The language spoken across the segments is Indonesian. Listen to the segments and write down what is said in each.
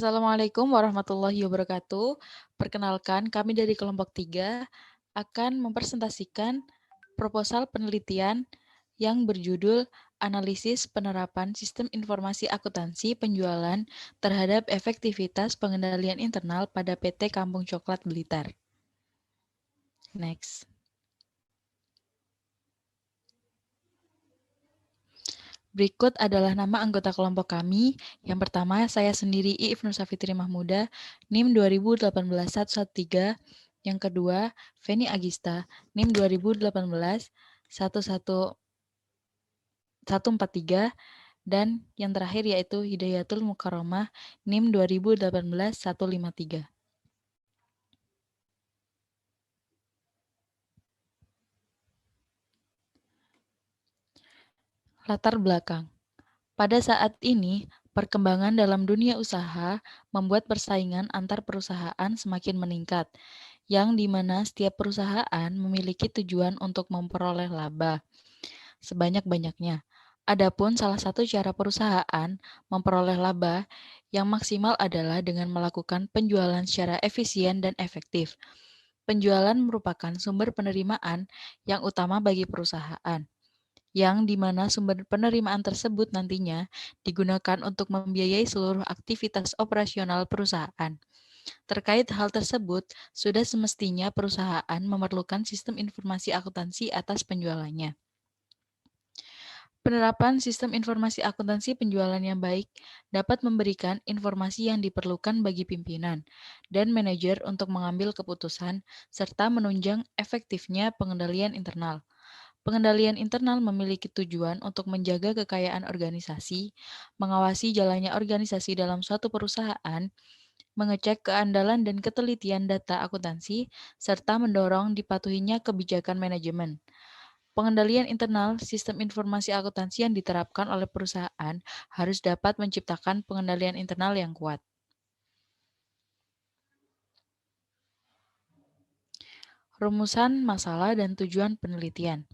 Assalamualaikum warahmatullahi wabarakatuh. Perkenalkan, kami dari kelompok 3 akan mempresentasikan proposal penelitian yang berjudul Analisis Penerapan Sistem Informasi Akuntansi Penjualan terhadap Efektivitas Pengendalian Internal pada PT Kampung Coklat Blitar. Next. Berikut adalah nama anggota kelompok kami. Yang pertama, saya sendiri Iif Nur Safitri Mahmuda, NIM 2018-113. Yang kedua, Feni Agista, NIM 2018 143. Dan yang terakhir yaitu Hidayatul Mukarramah, NIM 2018-153. Latar belakang. Pada saat ini, perkembangan dalam dunia usaha membuat persaingan antar perusahaan semakin meningkat, yang dimana setiap perusahaan memiliki tujuan untuk memperoleh laba sebanyak-banyaknya. Adapun salah satu cara perusahaan memperoleh laba yang maksimal adalah dengan melakukan penjualan secara efisien dan efektif. Penjualan merupakan sumber penerimaan yang utama bagi perusahaan, yang dimana sumber penerimaan tersebut nantinya digunakan untuk membiayai seluruh aktivitas operasional perusahaan. Terkait hal tersebut, sudah semestinya perusahaan memerlukan sistem informasi akuntansi atas penjualannya. Penerapan sistem informasi akuntansi penjualan yang baik dapat memberikan informasi yang diperlukan bagi pimpinan dan manajer untuk mengambil keputusan serta menunjang efektifnya pengendalian internal. Pengendalian internal memiliki tujuan untuk menjaga kekayaan organisasi, mengawasi jalannya organisasi dalam suatu perusahaan, mengecek keandalan dan ketelitian data akuntansi, serta mendorong dipatuhinya kebijakan manajemen. Pengendalian internal sistem informasi akuntansi yang diterapkan oleh perusahaan harus dapat menciptakan pengendalian internal yang kuat. Rumusan masalah dan tujuan penelitian.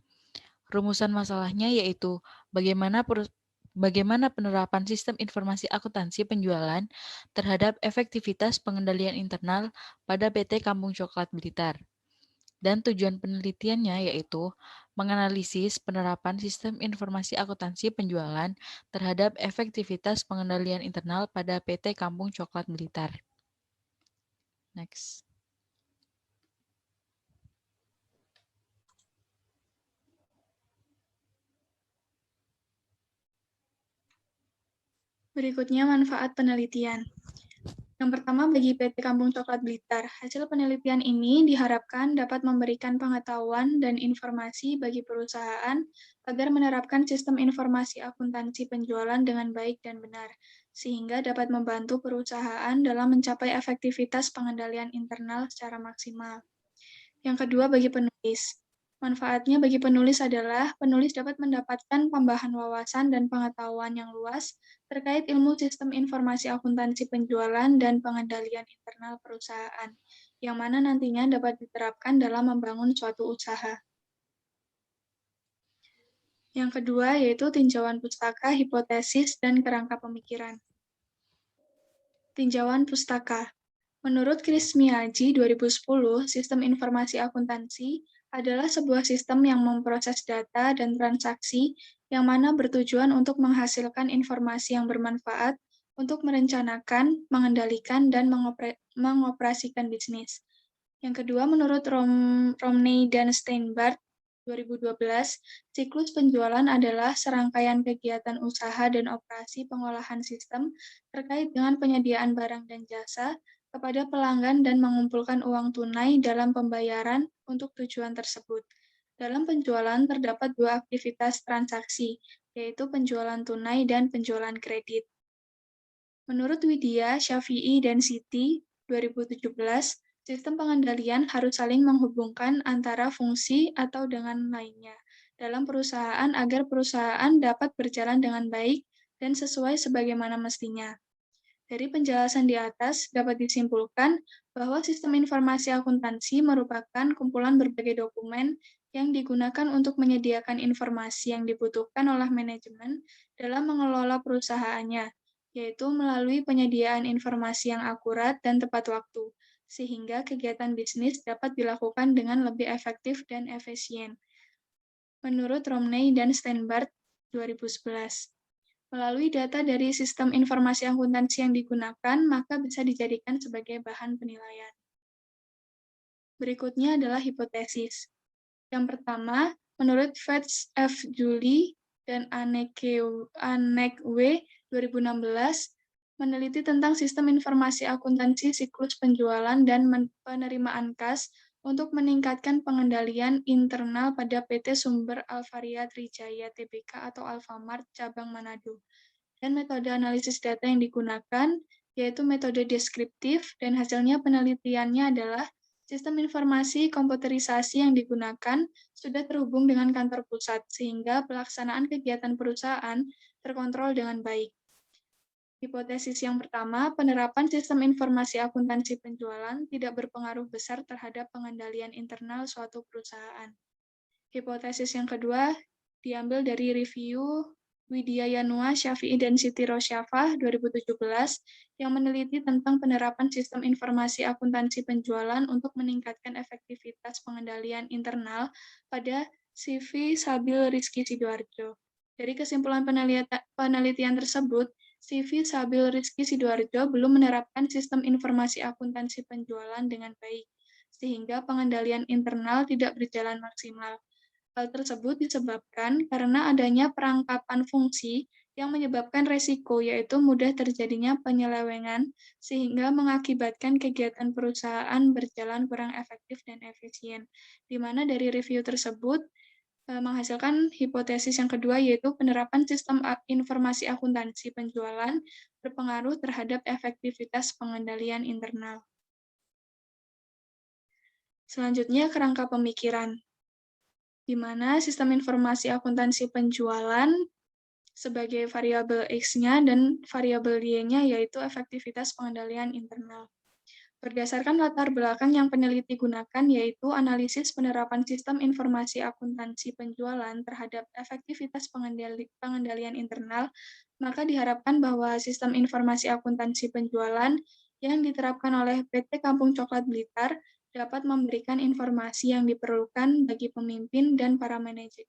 Rumusan masalahnya yaitu bagaimana penerapan sistem informasi akuntansi penjualan terhadap efektivitas pengendalian internal pada PT Kampung Coklat Blitar. Dan tujuan penelitiannya yaitu menganalisis penerapan sistem informasi akuntansi penjualan terhadap efektivitas pengendalian internal pada PT Kampung Coklat Blitar. Next. Berikutnya manfaat penelitian. Yang pertama bagi PT Kampung Coklat Blitar, hasil penelitian ini diharapkan dapat memberikan pengetahuan dan informasi bagi perusahaan agar menerapkan sistem informasi akuntansi penjualan dengan baik dan benar, sehingga dapat membantu perusahaan dalam mencapai efektivitas pengendalian internal secara maksimal. Yang kedua bagi penulis. Manfaatnya bagi penulis adalah penulis dapat mendapatkan tambahan wawasan dan pengetahuan yang luas terkait ilmu sistem informasi akuntansi penjualan dan pengendalian internal perusahaan, yang mana nantinya dapat diterapkan dalam membangun suatu usaha. Yang kedua yaitu tinjauan pustaka, hipotesis, dan kerangka pemikiran. Tinjauan pustaka. Menurut Chris Miyaji 2010, sistem informasi akuntansi adalah sebuah sistem yang memproses data dan transaksi yang mana bertujuan untuk menghasilkan informasi yang bermanfaat untuk merencanakan, mengendalikan, dan mengoperasikan bisnis. Yang kedua, menurut Romney dan Steinbart 2012, siklus penjualan adalah serangkaian kegiatan usaha dan operasi pengolahan sistem terkait dengan penyediaan barang dan jasa kepada pelanggan dan mengumpulkan uang tunai dalam pembayaran untuk tujuan tersebut. Dalam penjualan terdapat dua aktivitas transaksi, yaitu penjualan tunai dan penjualan kredit. Menurut Widya, Syafi'i, dan Siti 2017, sistem pengendalian harus saling menghubungkan antara fungsi atau dengan lainnya dalam perusahaan agar perusahaan dapat berjalan dengan baik dan sesuai sebagaimana mestinya. Dari penjelasan di atas dapat disimpulkan bahwa sistem informasi akuntansi merupakan kumpulan berbagai dokumen yang digunakan untuk menyediakan informasi yang dibutuhkan oleh manajemen dalam mengelola perusahaannya, yaitu melalui penyediaan informasi yang akurat dan tepat waktu, sehingga kegiatan bisnis dapat dilakukan dengan lebih efektif dan efisien. Menurut Romney dan Steinbart 2011. Melalui data dari sistem informasi akuntansi yang digunakan, maka bisa dijadikan sebagai bahan penilaian. Berikutnya adalah hipotesis. Yang pertama, menurut Fetch F. Julie dan Anek W. 2016, meneliti tentang sistem informasi akuntansi siklus penjualan dan penerimaan kas untuk meningkatkan pengendalian internal pada PT Sumber Alvaria Trijaya Tbk atau Alfamart cabang Manado. Dan metode analisis data yang digunakan yaitu metode deskriptif dan hasilnya penelitiannya adalah sistem informasi komputerisasi yang digunakan sudah terhubung dengan kantor pusat sehingga pelaksanaan kegiatan perusahaan terkontrol dengan baik. Hipotesis yang pertama, penerapan sistem informasi akuntansi penjualan tidak berpengaruh besar terhadap pengendalian internal suatu perusahaan. Hipotesis yang kedua diambil dari review Widya Yanua, Syafi'i, dan Siti Rosyafah 2017 yang meneliti tentang penerapan sistem informasi akuntansi penjualan untuk meningkatkan efektivitas pengendalian internal pada CV Sabil Rizky Sidoarjo. Dari kesimpulan penelitian tersebut, CV Sabil Rizky Sidoarjo belum menerapkan sistem informasi akuntansi penjualan dengan baik, sehingga pengendalian internal tidak berjalan maksimal. Hal tersebut disebabkan karena adanya perangkapan fungsi yang menyebabkan resiko, yaitu mudah terjadinya penyelewengan, sehingga mengakibatkan kegiatan perusahaan berjalan kurang efektif dan efisien. Di mana dari review tersebut menghasilkan hipotesis yang kedua, yaitu penerapan sistem informasi akuntansi penjualan berpengaruh terhadap efektivitas pengendalian internal. Selanjutnya, kerangka pemikiran, di mana sistem informasi akuntansi penjualan sebagai variabel X-nya dan variabel Y-nya yaitu efektivitas pengendalian internal. Berdasarkan latar belakang yang peneliti gunakan yaitu analisis penerapan sistem informasi akuntansi penjualan terhadap efektivitas pengendalian internal, maka diharapkan bahwa sistem informasi akuntansi penjualan yang diterapkan oleh PT Kampung Coklat Blitar dapat memberikan informasi yang diperlukan bagi pemimpin dan para manajer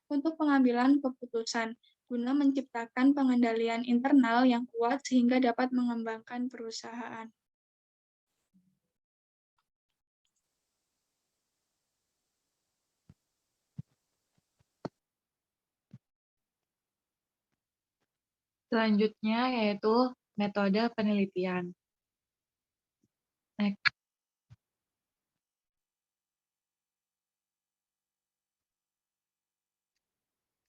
untuk pengambilan keputusan, guna menciptakan pengendalian internal yang kuat sehingga dapat mengembangkan perusahaan. Selanjutnya yaitu metode penelitian. Next.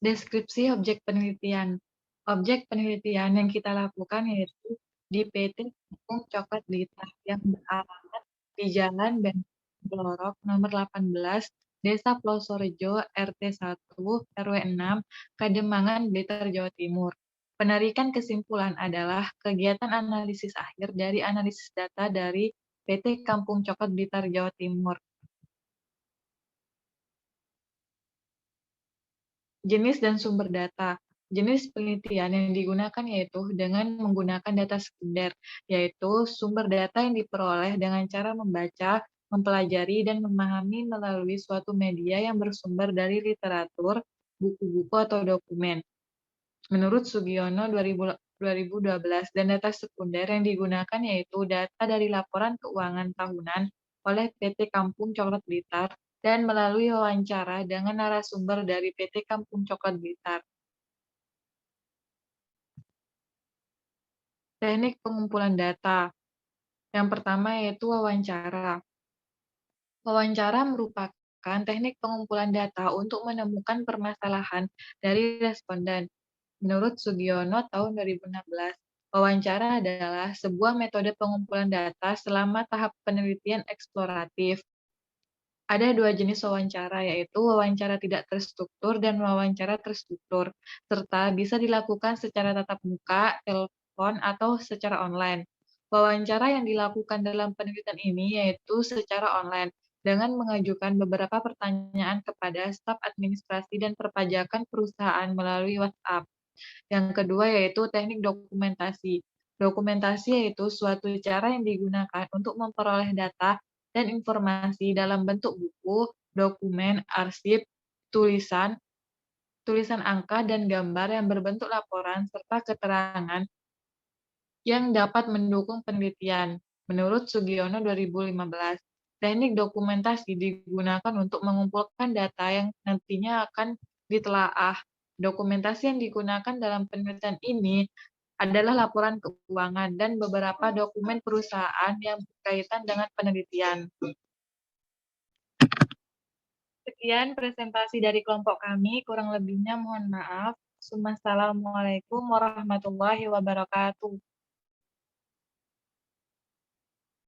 Deskripsi objek penelitian. Objek penelitian yang kita lakukan yaitu di PT Kampung Coklat Blitar yang beralamat di Jalan Blorok nomor 18, Desa Plosorejo, RT 1, RW 6, Kademangan, Blitar, Jawa Timur. Penarikan kesimpulan adalah kegiatan analisis akhir dari analisis data dari PT Kampung Coklat Blitar, Jawa Timur. Jenis dan sumber data. Jenis penelitian yang digunakan yaitu dengan menggunakan data sekunder, yaitu sumber data yang diperoleh dengan cara membaca, mempelajari, dan memahami melalui suatu media yang bersumber dari literatur, buku-buku, atau dokumen. Menurut Sugiono 2012, dan data sekunder yang digunakan yaitu data dari laporan keuangan tahunan oleh PT Kampung Coklat Blitar dan melalui wawancara dengan narasumber dari PT Kampung Coklat Blitar. Teknik pengumpulan data. Yang pertama yaitu wawancara. Wawancara merupakan teknik pengumpulan data untuk menemukan permasalahan dari responden. Menurut Sugiono tahun 2016, wawancara adalah sebuah metode pengumpulan data selama tahap penelitian eksploratif. Ada dua jenis wawancara, yaitu wawancara tidak terstruktur dan wawancara terstruktur, serta bisa dilakukan secara tatap muka, telepon, atau secara online. Wawancara yang dilakukan dalam penelitian ini yaitu secara online, dengan mengajukan beberapa pertanyaan kepada staf administrasi dan perpajakan perusahaan melalui WhatsApp. Yang kedua yaitu teknik dokumentasi. Dokumentasi yaitu suatu cara yang digunakan untuk memperoleh data dan informasi dalam bentuk buku, dokumen, arsip, tulisan, tulisan angka, dan gambar yang berbentuk laporan serta keterangan yang dapat mendukung penelitian. Menurut Sugiono 2015, teknik dokumentasi digunakan untuk mengumpulkan data yang nantinya akan ditelaah. Dokumentasi yang digunakan dalam penelitian ini adalah laporan keuangan dan beberapa dokumen perusahaan yang berkaitan dengan penelitian. Sekian presentasi dari kelompok kami, kurang lebihnya mohon maaf. Assalamualaikum warahmatullahi wabarakatuh.